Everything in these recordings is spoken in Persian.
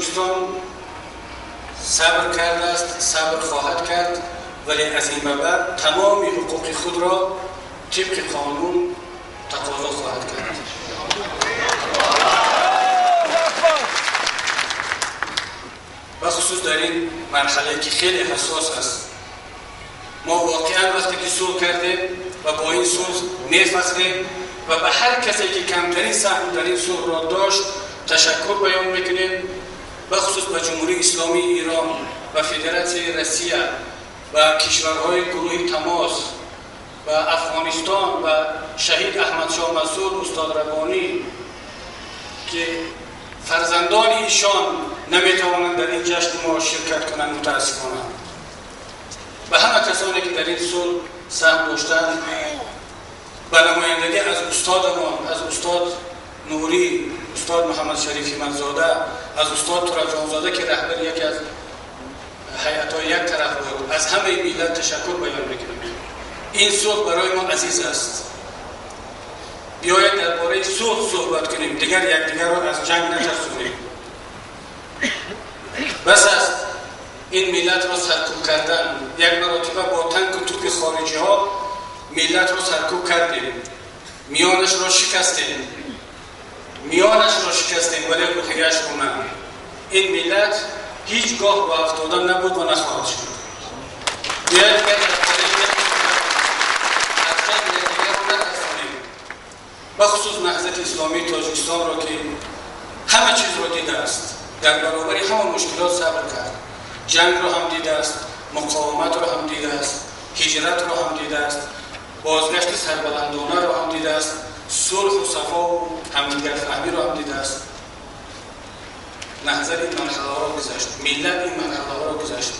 تاجیکستان صبر کرده است، صبر خواهد کرد، ولی از این به بعد تمام حقوق خود را طبق قانون تقاضا خواهد کرد. بخصوص در این مرحله که خیلی حساس است، ما واقعا وقتی که صلح کردیم و با این صلح میفخریم و به هر کسی که کمترین سهم در این صلح را داشت تشکر بیان میکنیم، بخصوص به جمهوری اسلامی ایران و فدراسیون روسیه و کشورهای گروه تماس و افغانستان و شهید احمد شاه مسعود استاد ربانی که فرزندان ایشان نمیتوانند در این جشن ما شرکت کنند، متاسفانه و همه کسانی که در این صلح سهم داشتند، به نمایندگی از استادمان، از استاد نوری، استاد محمد شریفی منزاده، از استاد ترجان زاده که رهبر یکی از هیئت‌های یک طرف بود، از همه ملت تشکر بیان می‌کنیم. این صلح برای ما عزیز است. بیایید درباره صلح صحبت کنیم، دیگر یکدیگر را از جنگ نترسونیم. بس است این ملت را سرکوب کردن. یک مرتبه با تنک و توپ خارجی ها ملت را سرکوب کردیم، میانش را شکستیم ولی روحیه‌اش رو نه. این ملت هیچگاه با افتادن نبود و نخواهد شد. بیایید که بخصوص نهضت اسلامی تاجیکستان را که همه چیز را دیده است، در برابر همه مشکلات صبر کرد، جنگ را هم دیده است، مقاومت را هم دیده است، هجرت را هم دیده است، بازگشت سربلندانه را هم دیده است، صلح و صفا و همدیگر فهمی را هم دیده است. نهضت این مرحله ها را گذشت، ملت این مرحله ها را گذشت.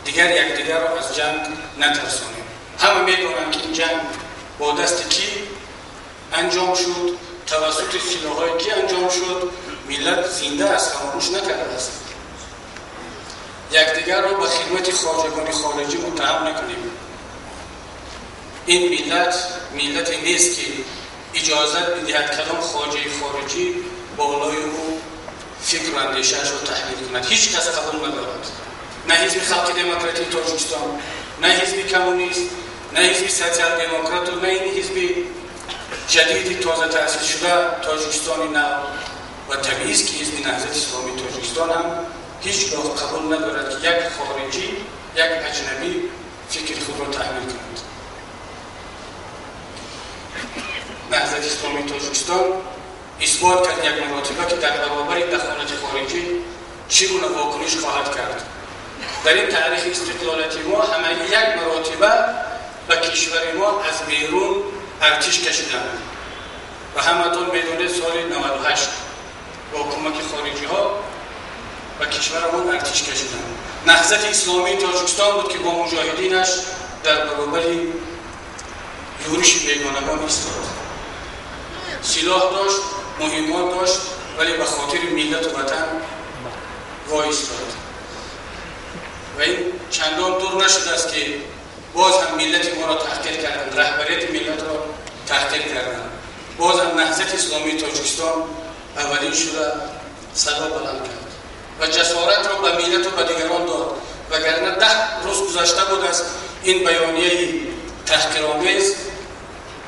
دیگر یکدیگر را از جنگ نترسانیم. همه میدونند که این جنگ با دست کی انجام شد، توسط سلاح‌های کی انجام شد. ملت زنده است، فراموش نکرده است. یکدیگر را به خدمت خواجگان خارجی متهم نکنیم. این ملت نیست که اجازه بدهد کدام خواجه خارجی بالای او فکر و اندیشه‌اش را تحمیل کند. هیچ کس قبول ندارد. نه حزب خلق دموکراتی تاجیکستان، نه حزب کمونیست، نه حزب سوسیال دموکرات و نه این حزب جدید تازه تأسیس شده تاجیکستانی نو و طبیعی است که حزب نهضت اسلامی تاجیکستان هم هیچگاه قبول ندارد که یک خارجی، یک اجنبی فکر خود را تحمیل کند. نهضت اسلامی تاجیکستان اثبات کرد یک مرتبه که در برابر دخالت خارجی چگونه واکنش خواهد کرد. در این تاریخ استقلالیتی ما همه یک مرتبه به کشور ما از بیرون ارتش کشیدند و همتون میدونید سال 98 با کمک خارجی ها و کشورمون ارتش کشیدند. نهضت اسلامی تاجیکستان بود که با مجاهدینش در برابر یورش بیگانگان ایستاد. سلاح داشت، مهمات داشت، ولی به خاطر ملت و وطن وای ایستاد. و این چندان دور نشده است که باز هم ملت ما را تحقیر کردند، رهبریت ملت را تحقیر کردند. باز هم نهضت اسلامی تاجیکستان اولین شده صدا بلند کرد و جسارت را به ملت و به دیگران داد. وگرنه 10 روز گذشته بود از این بیانیه تحقیرآمیز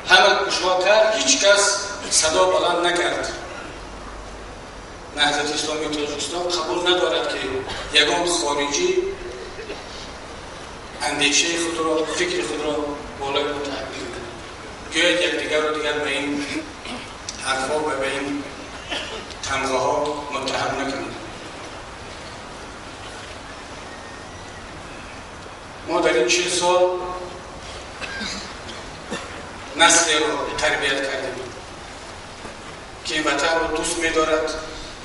همه گوشها کرد، هیچ کس صدا بلند نکرد. نهضت اسلامی تاجیکستان قبول ندارد که یگان خارجی اندیشه خود را، فکر خود را بالای ما تحمیل کنند. گویا یکدیگر را دیگر به این حرفا و به این تمغه ها متهم نکنید. ما در این 40 سال نسل را تربیت کردیم که وطن را دوست می‌دارد،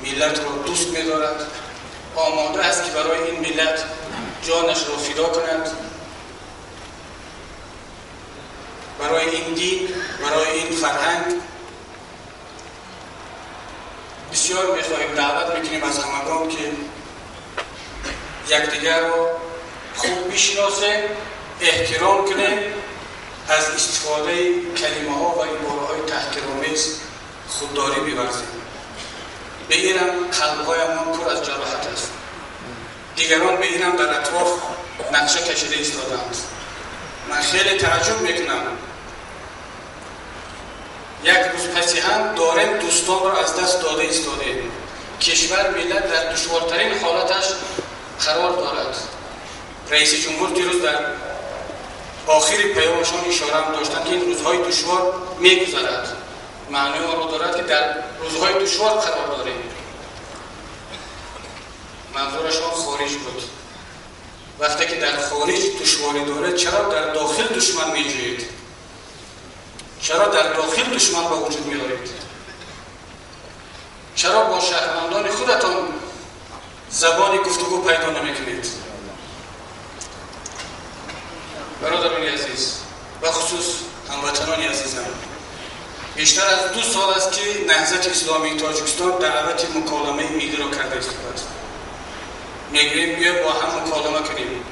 ملت را دوست می‌دارد، آماده است که برای این ملت جانش را فدا کند، برای این دین، برای این فرهنگ. بسیار می‌خواهیم دعوت می‌کنیم از همگان که یکدیگر را خوب بشناسیم، احترام کنیم، از استفاده کلمه‌ها و عباره‌های تحقیرآمیز خودداری بورزیم. به اینم قلب‌هایمان پر از جراحت است. دیگران به اینم در اطراف نقشه کشیده ایستادند. من خیلی تعجب میکنم. یک روز پسی هم داریم دوستان را از دست داده ایستاده. کشور ملت در دشوارترین حالتش قرار دارد. رئیس جمهور دیروز در آخر پیامشان اشاره هم داشتند که این روزهای دشوار میگذرد. معنی آن را دارد که در روزهای دشوار قرار داریم. منظورشان خارج بود. وقتی که در خارج دشواری دارد چرا در داخل دشمن میجویید؟ چرا در داخل دشمن با وجود میارید؟ چرا با شهروندان خودتان زبان گفتگو پیدا نمیکنید؟ برادران عزیز و خصوص هموطنان عزیزم، بیشتر از 2 سال است که نهضت اسلامی تاجیکستان دعوت مکالمه ملی را کرده است. میگوییم بیاید با هم مکالمه کنیم،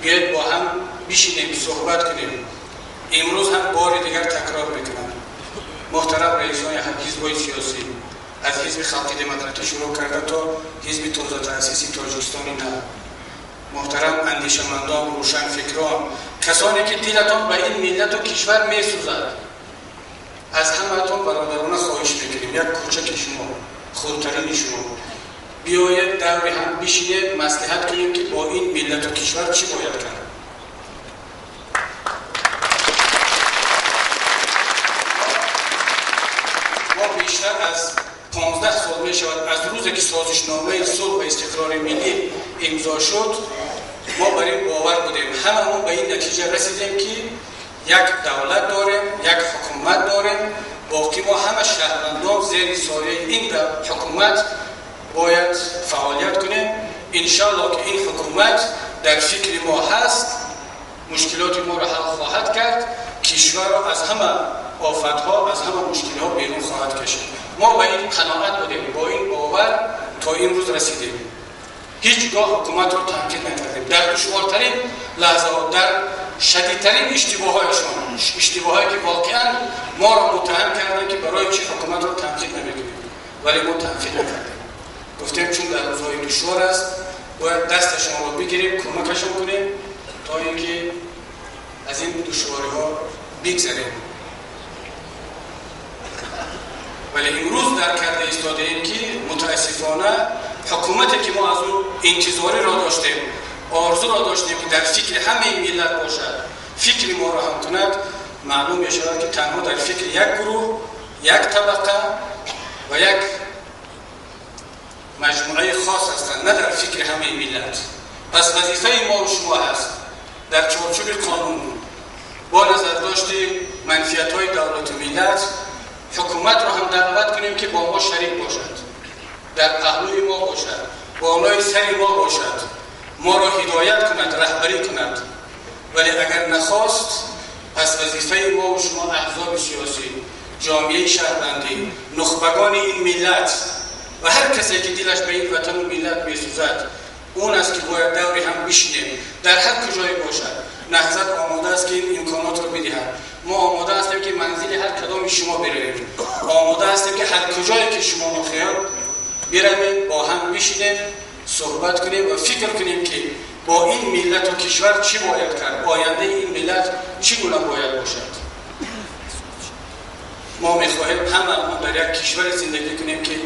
بیاید با هم بشینیم صحبت کنیم. امروز هم بار دیگر تکرار میکنم. محترم رئیسان حزب‌های سیاسی از حزب خلق دموکراتی شروع کرده تا حزب تازه تأسیسی تاجیکستانی نه، محترم اندیشمندان، روشن فکران، کسانی که دلتان به این ملت و کشور میسوزد، از همه‌تان برادرانه خواهش میکنیم یک کوچک شما، خودترین شما، بیاید دور هم بشینید مصلحت کنیم که با این ملت و کشور چی باید کرد. ما بیشتر از 15 سال می شود از روزی که سازشنامه صلح و استقرار ملی امضا شد، ما بر این باور بودیم، هممون به این نتیجه رسیدیم که یک دولت داریم، یک حکومت داریم، باقی ما همه شهروندان زیر سایه این حکومت باید فعالیت کنیم. انشالله که این حکومت در فکر ما هست، مشکلات ما را حل خواهد کرد، کشور را از همه آفت‌ها، از همه مشکلات بیرون خواهد کشید. ما به این قناعت بودیم، با این باور تا این روز رسیدیم. هیچگاه حکومت را تنقید نکردیم. در دشوارترین لحظات، در شدیدترین اشتباهایی که واقعا ما را متهم کردند که برای چی حکومت را تنقید نمیکنیم، ولی ما تنقید نکردیم. گفتیم چون در روزهای دشوار است باید دستشان را بگیریم، کمکشان کنیم تا اینکه از این دشواری ها بگذریم. ولی امروز در کرده ایستاده ایم که متاسفانه حکومتی که ما از اون انتظاری را داشتیم، آرزو را داشتیم که در فکر همه ملت باشد، فکر ما را هم کند، معلوم می شود که تنها در فکر یک گروه، یک طبقه و یک مجموعه خاص هستند، نه در فکر همه ملت. پس وظیفه ما و شما هست در چارچوب قانون با نظر داشت منفیت‌های دولت و ملت حکومت را هم دعوت کنیم که با ما شریک باشد، در پهلوی ما باشد، بالای سر ما باشد، ما را هدایت کند، رهبری کند. ولی اگر نخواست، پس وظیفه ما و شما احزاب سیاسی، جامعه شهروندی، نخبگان این ملت و هر کسی که دلش به این وطن و ملت میسوزد، اون است که باید دوری هم بشینیم. در هر کجای باشد نهضت آماده است که این امکانات رو بدهد. ما آماده هستیم که منزل هر کدام شما برویم، آماده هستیم که هر کجایی که شما میخواهید برویم، با هم بشینیم صحبت کنیم و فکر کنیم که با این ملت و کشور چی باید کرد، آینده این ملت چگونه باید باشد. ما میخواهیم همه در یک کشور زندگی کنیم که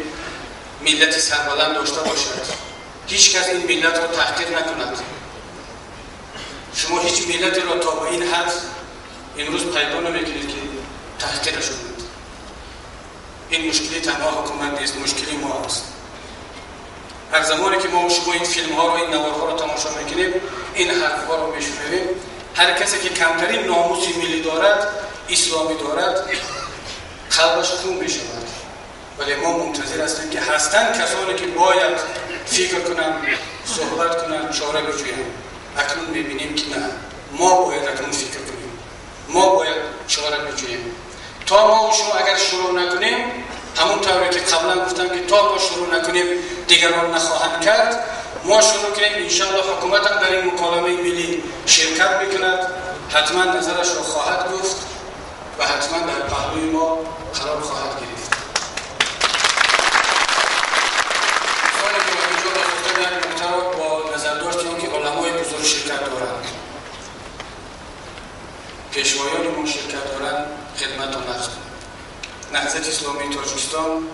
ملت سربلند داشته باشد، هیچ کس این ملت را تحقیر نکند. شما هیچ ملت را تا به این حد امروز پیدا نمیکنید که تحقیرش کنید. این مشکلی تنها حکومت نیست، مشکلی ما است. هر زمانی که ما و شما این فیلم ها رو، این نوارها رو تماشا میکنیم، این حرف ها رو میشنویم، هر کسی که کمترین ناموس ملی دارد، اسلامی دارد، قلبش خون میشود. ولی ما منتظر هستیم که هستند کسانی که باید فکر کنند، صحبت کنند، چاره بجویند. اکنون میبینیم که نه، ما باید اکنون فکر کنیم، ما باید چاره بجوییم. تا ما و شما اگر شروع نکنیم، همون طوری که قبلا گفتم که تا ما شروع نکنیم دیگران نخواهند کرد، ما شروع کنیم انشاءالله حکومت هم در این مکالمه ملی شرکت میکند، حتما نظرش رو خواهد گفت و حتما در پهلوی ما قرار خواهد گرفت. پیشوایان ما شرکت دارند خدمت و نقض کنم. نهضت اسلامی تاجیکستان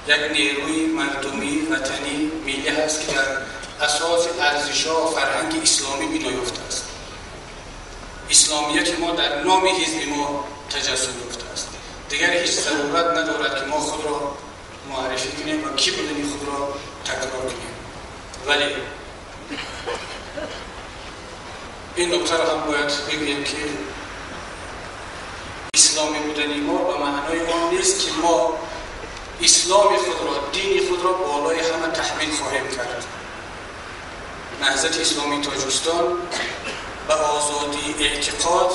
یک نیروی مردمی وطنی ملی هست که در اساس ارزش‌ها و فرهنگ اسلامی بنا یافته است. اسلامیت ما در نام حزب ما تجسد یافته است. دیگر هیچ ضرورت ندارد که ما خود را معرفی کنیم و کی بودنی خود را تکرار کنیم. ولی این نکته را هم باید بگویم که اسلامی بودنی ما به معنای آن نیست که ما اسلام خود را، دین خود را بالای همه تحمیل خواهیم کرد. نهضت اسلامی تاجیکستان به آزادی اعتقاد،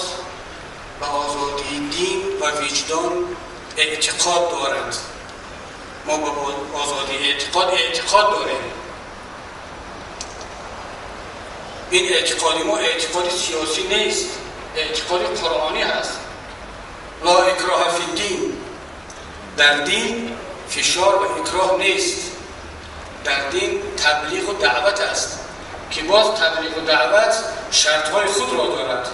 به آزادی دین و وجدان اعتقاد دارند. ما به آزادی اعتقاد داریم. این اعتقادی ما اعتقاد سیاسی نیست، اعتقاد قرآنی هست. لا اکراه فی الدین، در دین فشار و اکراه نیست. در دین تبلیغ و دعوت است که باز تبلیغ و دعوت شرطهای خود را دارد.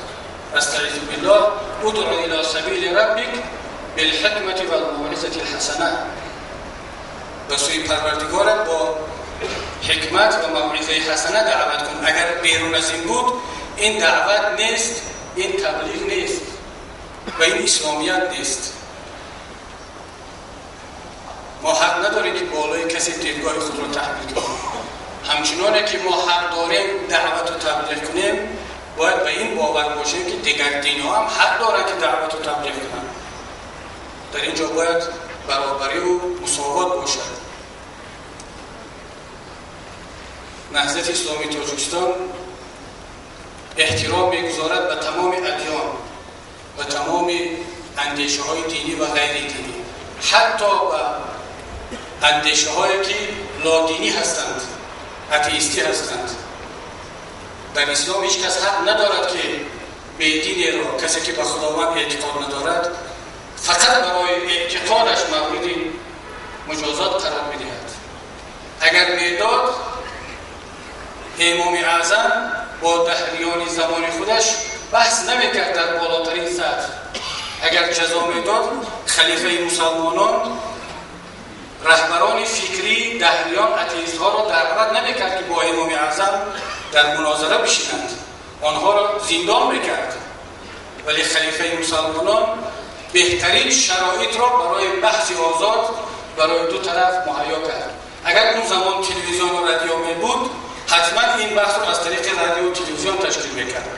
استعیذ بالله ادع الی سبیل ربک بالحکمت و الموعظة الحسنه. به سوی پروردگارت با حکمت و موعظه حسنه دعوت کن. اگر بیرون از این بود این دعوت نیست، این تبلیغ نیست و این اسلامیت نیست. ما حق نداریم که بالای کسی دیدگاه خود را تحمیل کنیم. همچنانه که ما حق داریم دعوت و تبلیغ کنیم، باید به این باور باشیم که دیگر دین‌ها هم حق دارند که دعوت و تبلیغ کنند. در اینجا باید برابری و مساوات باشد. نهضت اسلامی تاجیکستان احترام می‌گذارد به تمام ادیان و تمام اندیشه‌های دینی و غیر دینی، حتی به اندیشه‌هایی که لادینی هستند، اتئیستی هستند. در اسلام هیچ کس حق ندارد که بیدینی را، کسی که به خداوند اعتقاد ندارد، فقط برای اعتقادش مورد مجازات قرار بدهد. اگر میداد، امام اعظم با دهریان زمان خودش بحث نمیکرد در بالاترین سطح. اگر جزا میداد، خلیفه مسلمانان، رهبران فکری، دهریان، اتئیست ها را دعوت نمیکرد که با امام اعظم در مناظره بشینند، آنها را زندان میکرد. ولی خلیفه مسلمانان بهترین شرایط را برای بحث آزاد برای دو طرف مهیا کرد. اگر اون زمان تلویزیون و رادیو می بود، حتما این بحث را از طریق رادیو و تلویزیون تشکیل میکرد.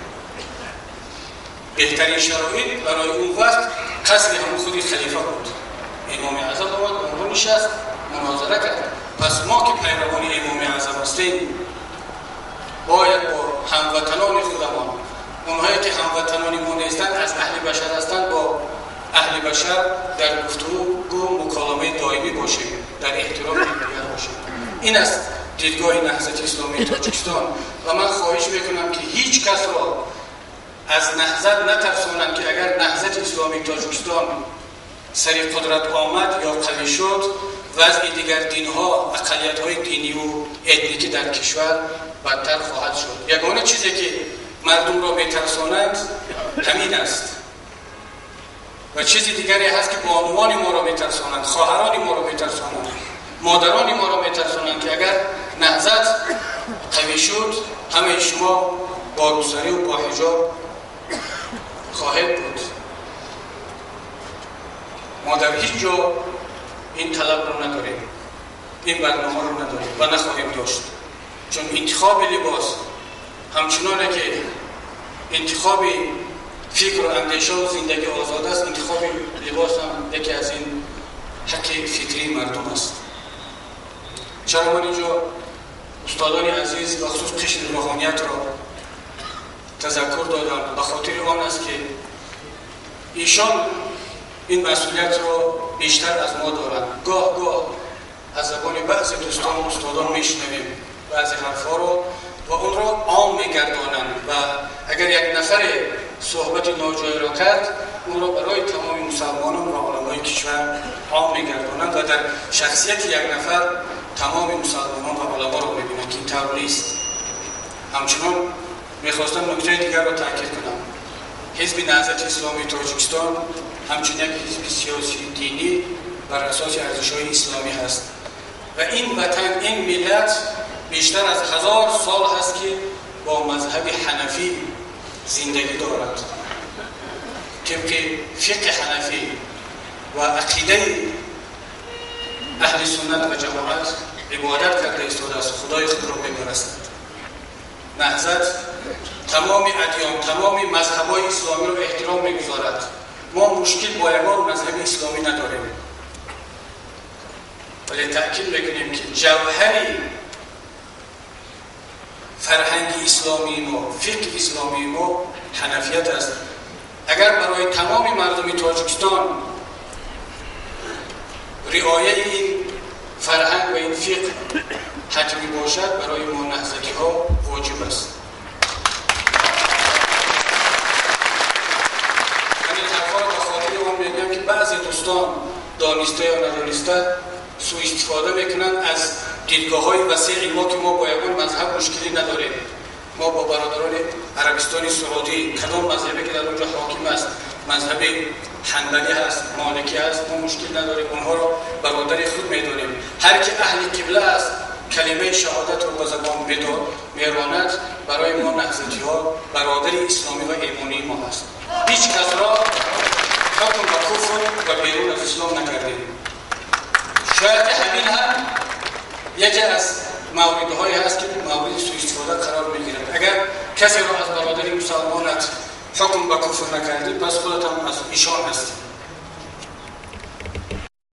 بهترین شرایط برای اون وقت قصد همون خودی خلیفه بود. امام اعظم آمد اونها نشست مناظره کرد. پس ما که پیروان امام اعظم هستیم، باید با هموطنان خودمان، اونهایی که هموطنان ما نیستند، از اهل بشر هستند، با اهل بشر در گفتگو مکالمه دائمی باشیم، در احترام دیگر باشیم. این است دیدگاه نهضت اسلامی تاجیکستان و من خواهش میکنم که هیچ کس را از نهضت نترسانند که اگر نهضت اسلامی تاجیکستان سری قدرت آمد یا قوی شد، وضع دیگر دین‌ها، اقلیت‌های دینی و اتنیکی در کشور بدتر خواهد شد. یگانه چیزی که مردم را میترسانند همین است و چیزی دیگری هست که بانوان ما را میترسانند، خواهران ما را میترسانند، مادران ما را میترسانند که اگر نهضت قوی شد همه شما با روسری و با حجاب خواهد بود. ما در هیچ جا این طلب رو نداریم، این برنامه رو نداریم و نخواهیم داشت. چون انتخاب لباس همچنانه که انتخاب فکر و اندیشه و زندگی آزاد است، انتخاب لباس هم یکی از این حق فکری مردم است. چرا من اینجا استادان عزیز و خصوص قشر روحانیت را تذکر دادم؟ به خاطر آن است که ایشان این مسئولیت را بیشتر از ما دارند. گاه از زبان بعضی دوستان و استادان میشنویم بعضی حرفا رو و اون را عام میگردانند و اگر یک نفر صحبت ناجای را کرد، اون را برای تمام مسلمانان و علمای کشور عام میگردانند و در شخصیت یک نفر تمام مسلمانان و علما را میبینند که این طور نیست. همچنان میخواستم نکته دیگر را تاکید کنم. حزب نهضت اسلامی تاجیکستان همچنین یک حزب سیاسی دینی بر اساس ارزش‌های اسلامی هست و این وطن، این ملت بیشتر از 1000 سال هست که با مذهب حنفی زندگی دارد. طبق فقه حنفی و عقیده اهل سنت و جماعت عبادت کرده ایستاده است، خدای خود را می‌پرستند. نهضت تمام ادیان، تمام مذهب‌های اسلامی را احترام می‌گذارد. ما مشکل با یگان مذهب اسلامی نداریم، ولی تأکید می‌کنیم که جوهری فرهنگ اسلامی ما، فقه اسلامی ما حنفیت است. اگر برای تمام مردم تاجیکستان رعایت این فرهنگ و این فقه حتمی باشد، برای ما نهضتی ها واجب است. همین حرفا را به خاطر آن میگم که بعضی دوستان دانسته یا ندانسته سوء استفاده میکنند از دیدگاه‌های وسیع ما که ما با یگان مذهب مشکلی نداریم. ما با برادران عربستان سعودی کدام مذهبی که در اونجا حاکم است، مذهب حنبلی هست، مالکی هست، ما مشکل نداریم، اونها را برادر خود میدانیم. هر که اهل قبله است کلمه شهادت رو به زبان میراند، برای ما نهضتی ها برادر اسلامی و ایمانی ما هست. هیچ کس را حکم به کفر و بیرون از اسلام نکردیم. شاید همین هم یکی از موردهایی هست که مورد سوء استفاده قرار میگیرد. اگر کسی را از برادری مسلمانت حکم به کفر نکردی، پس خودت هم از ایشان هستی.